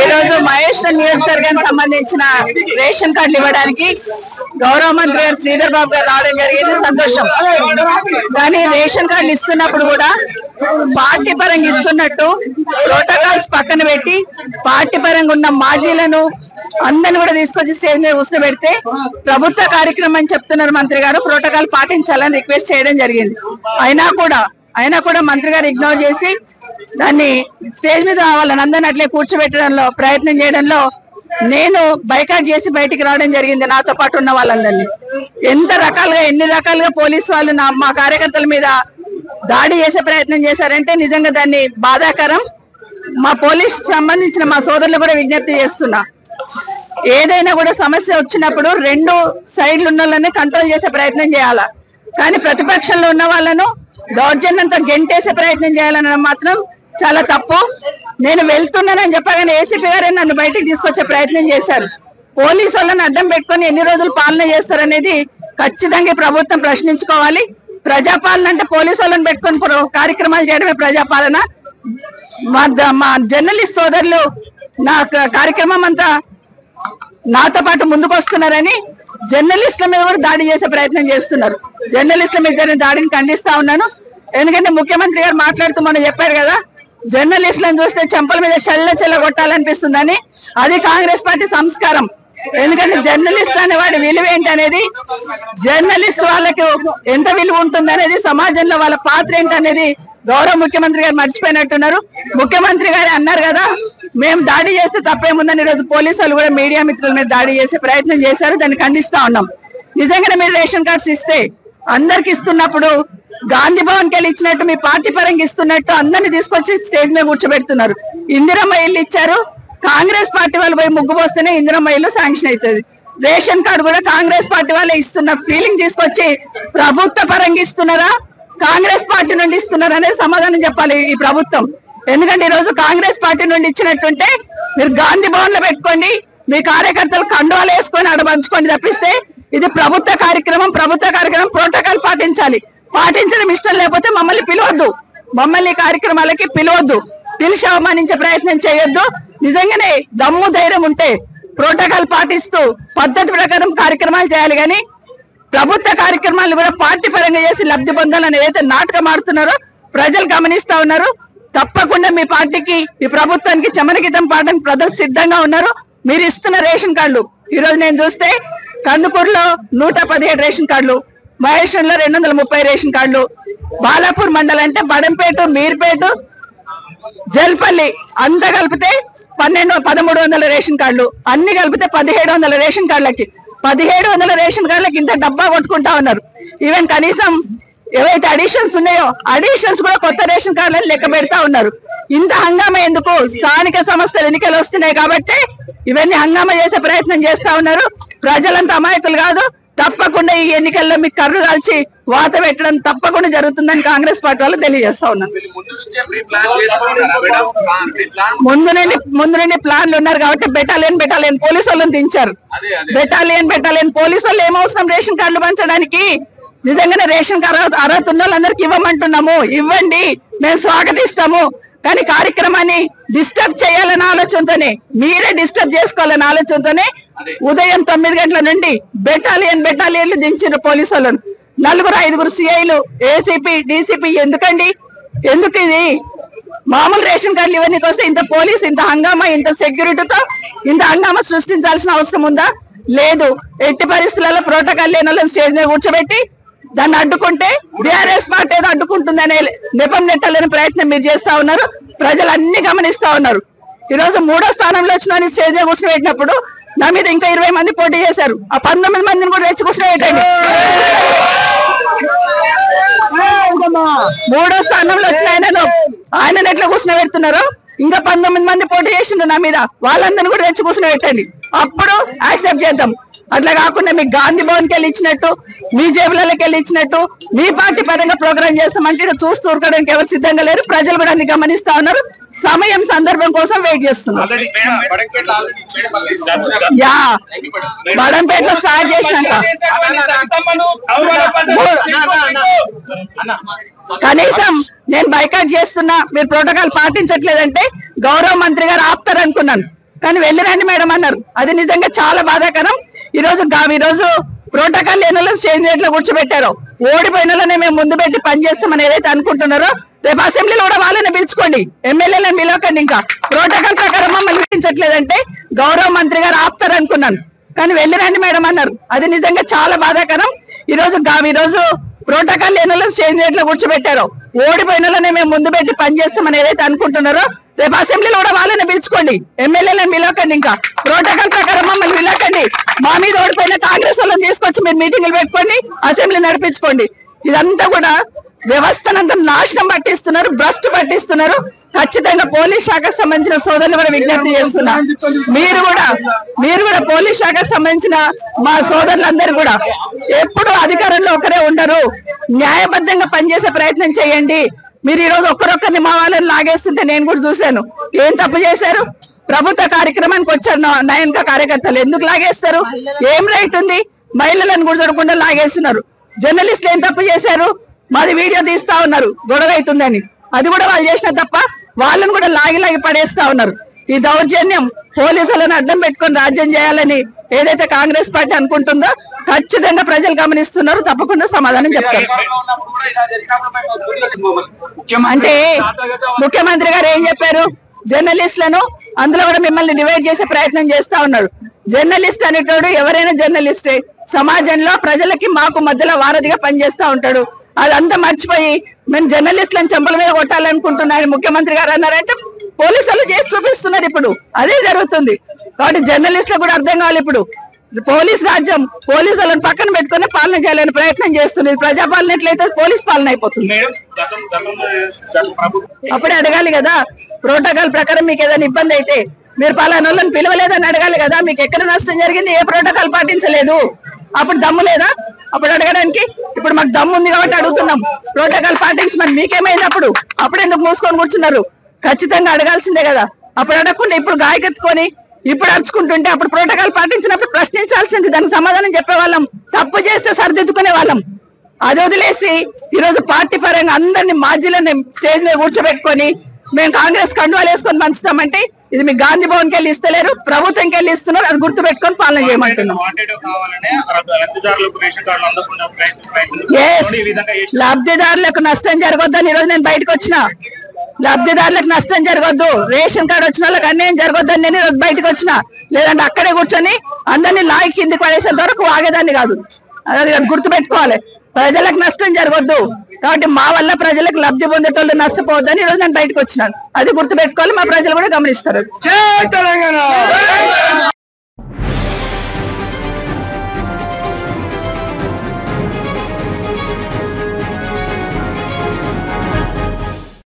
ఈరోజు మహేష్ నియోజకవర్గానికి సంబంధించిన రేషన్ కార్డులు ఇవ్వడానికి గౌరవ మంత్రి గారు శ్రీధర్ బాబు గారు రావడం జరిగింది, సంతోషం. కానీ రేషన్ కార్డులు ఇస్తున్నప్పుడు కూడా పార్టీ పరంగా ఇస్తున్నట్టు ప్రోటోకాల్స్ పక్కన పెట్టి పార్టీ పరంగా ఉన్న మాజీలను అందరిని కూడా తీసుకొచ్చి స్టేజ్ మీద కూర్చోబెడితే ప్రభుత్వ కార్యక్రమం అని చెప్తున్నారు మంత్రి గారు, ప్రోటోకాల్ పాటించాలని రిక్వెస్ట్ చేయడం జరిగింది. అయినా కూడా మంత్రి గారు ఇగ్నోర్ చేసి దాన్ని స్టేజ్ మీద వాళ్ళని అందరిని అట్లే కూర్చోబెట్టడంలో ప్రయత్నం చేయడంలో నేను బైకాట్ చేసి బయటికి రావడం జరిగింది. నాతో పాటు ఉన్న వాళ్ళందరినీ ఎన్ని రకాలుగా పోలీసు వాళ్ళు మా కార్యకర్తల మీద దాడి చేసే ప్రయత్నం చేశారంటే నిజంగా దాన్ని బాధాకరం. మా పోలీస్ సంబంధించిన మా సోదరులు కూడా విజ్ఞప్తి చేస్తున్నా, ఏదైనా కూడా సమస్య వచ్చినప్పుడు రెండు సైడ్లు ఉన్న వాళ్ళని కంట్రోల్ చేసే ప్రయత్నం చేయాలా, కానీ ప్రతిపక్షంలో ఉన్న వాళ్ళను దౌర్జన్యంతో గెంటేసే ప్రయత్నం చేయాలనడం మాత్రం చాలా తప్పు. నేను వెళ్తున్నానని చెప్పగానే ఏసీపీ గారే నన్ను బయటికి తీసుకొచ్చే ప్రయత్నం చేశారు. పోలీసు వాళ్ళని అడ్డం పెట్టుకుని ఎన్ని రోజులు పాలన చేస్తారనేది ఖచ్చితంగా ప్రభుత్వం ప్రశ్నించుకోవాలి. ప్రజాపాలన అంటే పోలీసు వాళ్ళని పెట్టుకుని కార్యక్రమాలు చేయడమే ప్రజాపాలన. మా జర్నలిస్ట్ సోదరులు నా కార్యక్రమం అంతా నాతో పాటు ముందుకు వస్తున్నారని జర్నలిస్టుల మీద కూడా దాడి చేసే ప్రయత్నం చేస్తున్నారు. జర్నలిస్టుల మీద జరిగిన దాడిని ఖండిస్తా ఉన్నాను. ఎందుకంటే ముఖ్యమంత్రి గారు మాట్లాడుతూ మనం చెప్పారు కదా, జర్నలిస్టులను చూస్తే చెంపల మీద చల్ల కొట్టాలనిపిస్తుందని. అది కాంగ్రెస్ పార్టీ సంస్కారం. ఎందుకంటే జర్నలిస్ట్ అనేవాడి విలువ ఏంటి అనేది, జర్నలిస్ట్ వాళ్ళకి ఎంత విలువ ఉంటుంది అనేది, సమాజంలో వాళ్ళ పాత్ర ఏంటి అనేది గౌరవ ముఖ్యమంత్రి గారు మర్చిపోయినట్టున్నారు. ముఖ్యమంత్రి గారు అన్నారు కదా, మేము దాడి చేస్తే తప్పేముందని ఈరోజు పోలీసు వాళ్ళు కూడా మీడియా మిత్రుల మీద దాడి చేసే ప్రయత్నం చేశారు. దాన్ని ఖండిస్తా ఉన్నాం. నిజంగానే మీరు రేషన్ కార్డ్స్ ఇస్తే అందరికి ఇస్తున్నప్పుడు గాంధీ భవన్ కి వెళ్ళి ఇచ్చినట్టు మీ పార్టీ పరంగా ఇస్తున్నట్టు అందరినీ తీసుకొచ్చి స్టేజ్ మీద కూర్చోబెడుతున్నారు. ఇందిరమ్మ ఇల్లు ఇచ్చారు, కాంగ్రెస్ పార్టీ వాళ్ళు పోయి ముగ్గు పోస్తేనే ఇందిరమ్మ ఇల్లు శాంక్షన్ అవుతుంది. రేషన్ కార్డు కూడా కాంగ్రెస్ పార్టీ వాళ్ళే ఇస్తున్న ఫీలింగ్ తీసుకొచ్చి ప్రభుత్వ పరంగా ఇస్తున్నారా, కాంగ్రెస్ పార్టీ నుండి ఇస్తున్నారా అనేది సమాధానం చెప్పాలి ఈ ప్రభుత్వం. ఎందుకంటే ఈ రోజు కాంగ్రెస్ పార్టీ నుండి ఇచ్చినట్టుంటే మీరు గాంధీ భవన్ లో పెట్టుకోండి, మీ కార్యకర్తలు కండువాలు వేసుకొని ఆడ పంచుకోండి తప్పిస్తే ఇది ప్రభుత్వ కార్యక్రమం ప్రోటోకాల్ పాటించడం ఇష్టం లేకపోతే మమ్మల్ని పిలవద్దు, మమ్మల్ని కార్యక్రమాలకి పిలవద్దు, పిలిచి అవమానించే ప్రయత్నం చేయొద్దు. నిజంగానే దమ్ము ధైర్యం ఉంటే ప్రోటోకాల్ పాటిస్తూ పద్ధతి ప్రకారం కార్యక్రమాలు చేయాలి. కానీ ప్రభుత్వ కార్యక్రమాలను కూడా పార్టీ పరంగా చేసి లబ్ధి పొందాలని ఏదైతే నాటకం ఆడుతున్నారో ప్రజలు గమనిస్తా ఉన్నారు. తప్పకుండా మీ పార్టీకి ఈ ప్రభుత్వానికి చమనగీతం పాడడానికి ప్రజలు సిద్ధంగా ఉన్నారు. మీరు ఇస్తున్న రేషన్ కార్డులు ఈ రోజు నేను చూస్తే కందుకూరులో 117 రేషన్ కార్డులు, మహేశ్వరంలో 230 రేషన్ కార్డులు, బాలాపూర్ మండలం అంటే బడంపేట, మీర్పేట, జల్పల్లి అంతా కలిపితే 1300 రేషన్ కార్డులు, అన్ని కలిపితే 1700 రేషన్ కార్డులకి 1700 రేషన్ కార్డులకి ఇంత డబ్బా కొట్టుకుంటా ఉన్నారు. ఈవెన్ కనీసం ఏవైతే అడిషన్స్ ఉన్నాయో అడిషన్స్ కూడా కొత్త రేషన్ కార్డులను లెక్క పెడతా ఉన్నారు. ఇంత హంగామా ఎందుకు? స్థానిక సంస్థల ఎన్నికలు వస్తున్నాయి కాబట్టి ఇవన్నీ హంగామా చేసే ప్రయత్నం చేస్తా ఉన్నారు. ప్రజలంతా అమాయకులు కాదు. తప్పకుండా ఈ ఎన్నికల్లో మీకు కర్రు కాల్చి వాత పెట్టడం తప్పకుండా జరుగుతుందని కాంగ్రెస్ పార్టీ వాళ్ళు తెలియజేస్తా ఉన్నారు. ముందు నుండి ప్లాన్లు ఉన్నారు కాబట్టి బెటాలియన్ పోలీసు వాళ్ళని దించారు. బెటాలియన్ పోలీసు వాళ్ళు ఏమవసరం రేషన్ కార్డులు పంచడానికి? నిజంగానే రేషన్ కార్డు అర్హత ఉన్న వాళ్ళందరికీ ఇవ్వమంటున్నాము, ఇవ్వండి, మేము స్వాగతిస్తాము. కానీ కార్యక్రమాన్ని డిస్టర్బ్ చేయాలన్న ఆలోచనతోనే, మీరే డిస్టర్బ్ చేసుకోవాలన్న ఆలోచనతోనే ఉదయం 9 గంటల నుండి బెటాలియన్లు దించారు పోలీసు వాళ్ళను. 4-5 సిఐలు, ఏసీపీ, డీసీపీ. ఎందుకు ఇది? మామూలు రేషన్ కార్డులు ఇవన్నీ వస్తే ఇంత పోలీస్, ఇంత హంగామా, ఇంత సెక్యూరిటీతో ఇంత హంగామా సృష్టించాల్సిన అవసరం ఉందా? లేదు. ఎట్టి పరిస్థితులలో ప్రోటోకాల్ లేని వాళ్ళని స్టేజ్ మీద కూర్చోబెట్టి దాన్ని అడ్డుకుంటే బీఆర్ఎస్ పార్టీ ఏదో అడ్డుకుంటుందనే నెపం నెట్టాలని ప్రయత్నం మీరు చేస్తా ఉన్నారు. ప్రజలు అన్ని గమనిస్తా ఉన్నారు. ఈ రోజు 3వ స్థానంలో వచ్చిన స్టేజ్ మీద కూర్చోబెట్టినప్పుడు నా మీద ఇంకా 20 మంది పోటీ చేశారు. ఆ 19 మందిని కూడా తెచ్చి కూర్చోబెట్టండి. 3వ స్థానంలో వచ్చిన ఆయన ఎట్లా కూర్చోబెడుతున్నారు? ఇంకా 19 మంది పోటీ చేసిండ్రు నా మీద, వాళ్ళందరినీ కూడా తెచ్చి కూర్చోబెట్టండి. అప్పుడు యాక్సెప్ట్ చేద్దాం. అట్లా కాకుండా మీకు గాంధీ భవన్ కి వెళ్ళి ఇచ్చినట్టు, మీ జేబులకి వెళ్ళి ఇచ్చినట్టు, మీ పార్టీ పరంగా ప్రోగ్రామ్ చేస్తామంటే చూస్తూ ఊరుకోవడానికి ఎవరు సిద్ధంగా లేరు. ప్రజలు కూడా అన్ని గమనిస్తా ఉన్నారు. సమయం సందర్భం కోసం వెయిట్ చేస్తున్నాం. యా బడంపేటలో స్టార్ట్ చేసినాక కనీసం నేను బైకాట్ చేస్తున్నా, మీరు ప్రోటోకాల్ పాటించట్లేదంటే గౌరవ మంత్రి గారు ఆపుతారనుకున్నాను, కానీ వెళ్ళిరండి మేడం అన్నారు. అది నిజంగా చాలా బాధాకరం. ఈ రోజు ప్రోటోకాల్ లేని వాళ్ళు స్టేజ్ లో కూర్చోబెట్టారు. ఓడిపోయిన వాళ్ళనే మేము ముందు పెట్టి పనిచేస్తామని ఏదైతే అనుకుంటున్నారో రేపు అసెంబ్లీలో కూడా వాళ్ళని పిలుచుకోండి, ఎమ్మెల్యేలను పిలవకండి. ఇంకా ప్రోటోకాల్ ప్రకారం మమ్మల్ని పిలిపించట్లేదంటే గౌరవ మంత్రి గారు ఆపుతారనుకున్నాను, కానీ వెళ్ళిరండి మేడం అన్నారు. అది నిజంగా చాలా బాధాకరం. ఈ రోజు ప్రోటోకాల్ లేని వాళ్ళు స్టేజ్ లో కూర్చోబెట్టారు. ఓడిపోయిన వాళ్ళనే మేము ముందు పెట్టి పనిచేస్తామని ఏదైతే అనుకుంటున్నారో రేపు అసెంబ్లీలో కూడా వాళ్ళని పిలుచుకోండి, ఎమ్మెల్యేలను పిలవకండి. ఇంకా ప్రోటోకాల్ ప్రకారం మమ్మల్ని పిలవకండి. మా మీద ఓడిపోయిన కాంగ్రెస్ వాళ్ళని తీసుకొచ్చి మీరు మీటింగ్లు పెట్టుకోండి, అసెంబ్లీ నడిపించుకోండి. ఇదంతా కూడా వ్యవస్థనంతా నాశనం పట్టిస్తున్నారు, భ్రష్టు పట్టిస్తున్నారు. ఖచ్చితంగా పోలీస్ శాఖకు సంబంధించిన సోదరులు కూడా విజ్ఞప్తి చేస్తున్నా, మీరు కూడా పోలీస్ శాఖకు సంబంధించిన మా సోదరులందరూ కూడా ఎప్పుడు అధికారంలో ఒకరే ఉండరు, న్యాయబద్ధంగా పనిచేసే ప్రయత్నం చేయండి. మీరు ఈ రోజు ఒక్కరొక్కరిని మా వాళ్ళని లాగేస్తుంటే నేను కూడా చూశాను. ఏం తప్పు చేశారు? ప్రభుత్వ కార్యక్రమానికి వచ్చారు నయనక కార్యకర్తలు, ఎందుకు లాగేస్తారు? ఏం రైట్ ఉంది? మహిళలను కూడా చూడకుండా లాగేస్తున్నారు. జర్నలిస్టులు ఏం తప్పు చేశారు? మాది వీడియో తీస్తా ఉన్నారు గొడవ అవుతుందని, అది కూడా వాళ్ళు చేసిన తప్ప. వాళ్ళని కూడా లాగి పడేస్తా ఉన్నారు. ఈ దౌర్జన్యం పోలీసులను అడ్డం పెట్టుకొని రాజ్యం చేయాలని ఏదైతే కాంగ్రెస్ పార్టీ అనుకుంటుందో ఖచ్చితంగా ప్రజలు గమనిస్తున్నారు, తప్పకుండా సమాధానం చెప్తారు. అంటే ముఖ్యమంత్రి గారు ఏం చెప్పారు? జర్నలిస్టులను అందులో కూడా మిమ్మల్ని డివైడ్ చేసే ప్రయత్నం చేస్తా ఉన్నాడు. జర్నలిస్ట్ అనేటోడు ఎవరైనా జర్నలిస్టే, సమాజంలో ప్రజలకి మాకు మధ్యలో వారధిగా పనిచేస్తా ఉంటాడు. అదంతా మర్చిపోయి మేము జర్నలిస్టులను చెంపల మీద కొట్టాలనుకుంటున్నారని ముఖ్యమంత్రి గారు అన్నారంటే పోలీసులు చేసి చూపిస్తున్నారు. ఇప్పుడు అదే జరుగుతుంది. కాబట్టి జర్నలిస్టులకు కూడా అర్థం కావాలి, ఇప్పుడు పోలీస్ రాజ్యం పోలీసులను పక్కన పెట్టుకుని పాలన చేయాలని ప్రయత్నం చేస్తుంది. ప్రజాపాలన ఎట్లయితే పోలీస్ పాలన అయిపోతుంది. అప్పుడే అడగాలి కదా, ప్రోటోకాల్ ప్రకారం మీకు ఏదైనా ఇబ్బంది అయితే మీరు పలానా వాళ్ళని పిలవలేదని అడగాలి కదా. మీకు ఎక్కడ నష్టం జరిగింది, ఏ ప్రోటోకాల్ పాటించలేదు, అప్పుడు దమ్ము లేదా అప్పుడు అడగడానికి? ఇప్పుడు మాకు దమ్ము ఉంది కాబట్టి అడుగుతున్నాం, ప్రోటోకాల్ పాటించమని. మీకేమైంది అప్పుడు ఎందుకు మూసుకొని కూర్చున్నారు? ఖచ్చితంగా అడగాల్సిందే కదా. అప్పుడు అడగకుండా ఇప్పుడు గాయకెత్తుకొని ఇప్పుడు అరుచుకుంటుంటే అప్పుడు ప్రోటోకాల్ పాటించినప్పుడు ప్రశ్నించాల్సింది, దానికి సమాధానం చెప్పేవాళ్ళం. తప్పు చేస్తే సరిదిద్దుకునే వాళ్ళం. అది వదిలేసి ఈరోజు పార్టీ పరంగా అందరినీ మాజీలని స్టేజ్ మీద కూర్చోబెట్టుకొని మేము కాంగ్రెస్ కండువాలు వేసుకొని పంచుతామంటే ఇది మీ గాంధీ భవన్కి వెళ్ళి ఇస్తలేరు, ప్రభుత్వంకి వెళ్ళి ఇస్తున్నారు. అది గుర్తు పెట్టుకొని పాలన చేయమంటున్నాం. లబ్ధిదారులకు నష్టం జరగొద్దని ఈరోజు నేను బయటకు వచ్చిన. లబ్ధిదారులకు నష్టం జరగొద్దు, రేషన్ కార్డు వచ్చిన వాళ్ళకి అన్యాయం జరగొద్దని నేను ఈరోజు బయటకు వచ్చిన. లేదంటే అక్కడే కూర్చొని అందరినీ లాగి కిందికి పడేసేంత వరకు ఆగేదాన్ని కాదు. అది గుర్తు పెట్టుకోవాలి. ప్రజలకు నష్టం జరగొద్దు కాబట్టి మా వల్ల ప్రజలకు లబ్ధి పొందేటోళ్ళు నష్టపోవద్దని ఈరోజు నేను బయటకు వచ్చినాను. అది గుర్తు పెట్టుకోవాలి, మా ప్రజలు కూడా గమనిస్తారు.